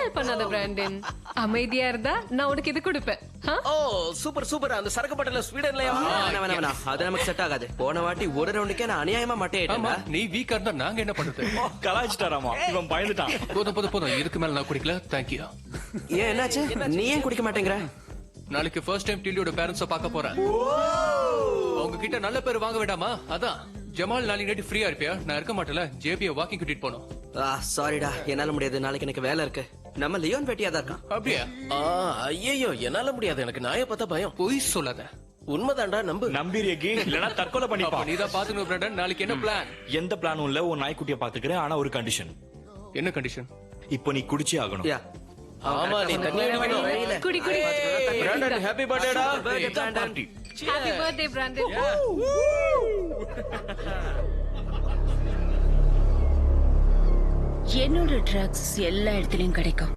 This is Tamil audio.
கிண்டல் பண்ணாத பிராண்டின். அமைதியா இருந்தா நான் உனக்கு இது கொடுப்பேன். ஓ சூப்பர் சூப்பர். அந்த சரக்கு பட்டல ஸ்வீடன்லயா? வேணா அது நமக்கு செட் ஆகாது. போன வாட்டி ஒரு ரவுண்டுக்கே நான் அநியாயமா மாட்டேன். நீ வீக்கா இருந்தா நாங்க என்ன பண்றது? கலாய்ச்சிட்டாராமா, இவன் பயந்துட்டான். போதும் இதுக்கு மேல நான் குடிக்கல. தேங்க்யூ. ஏன் என்னாச்சு? நீ ஏன் குடிக்க மாட்டேங்கிற? நாளைக்கு ஃபர்ஸ்ட் டைம் டில்லியோட பேரண்ட்ஸ பார்க்க போறேன். அவங்க கிட்ட நல்ல பேர் வாங்க வேண்டாமா? அதான் ஜமால் நாளைக்கு நைட்டு ஃப்ரீயா இருப்பியா? நான் இருக்க மாட்டேல. ஜேபியை வாக்கிங் கூட்டிட்டு போனோம். சாரிடா, என்னால முடியாது. நாளைக்கு எனக்கு வேலை இருக்கு. நம்ம லியோன் வெட்டியா தான் இருக்கான். அப்படியா? ஐயோ என்னால முடியாது. எனக்கு நாயை பார்த்தா பயம். பொய் சொல்லாத. உண்மைதான்டா, நம்பு. நம்பிரியகி இல்லனா தற்கொலை பண்ணிப்பா. நீதான் பாத்துக்கணும் பிராண்டன். நாளைக்கு என்ன பிளான்? எந்த பிளானும் இல்ல. உன் நாய்க்குட்டியை பாத்துக்கிறேன். ஆனா ஒரு கண்டிஷன். என்ன கண்டிஷன்? இப்போ நீ குடிச்சே ஆகணும். ஆமா, நீ தண்ணி அடிக்கணும். குடி குடி. பிராண்டன் ஹாப்பி பர்த்டேடா. Happy birthday Brandon. என்னோட ட்ரக்ஸ் எல்லா இடத்துலயும் கிடைக்கும்.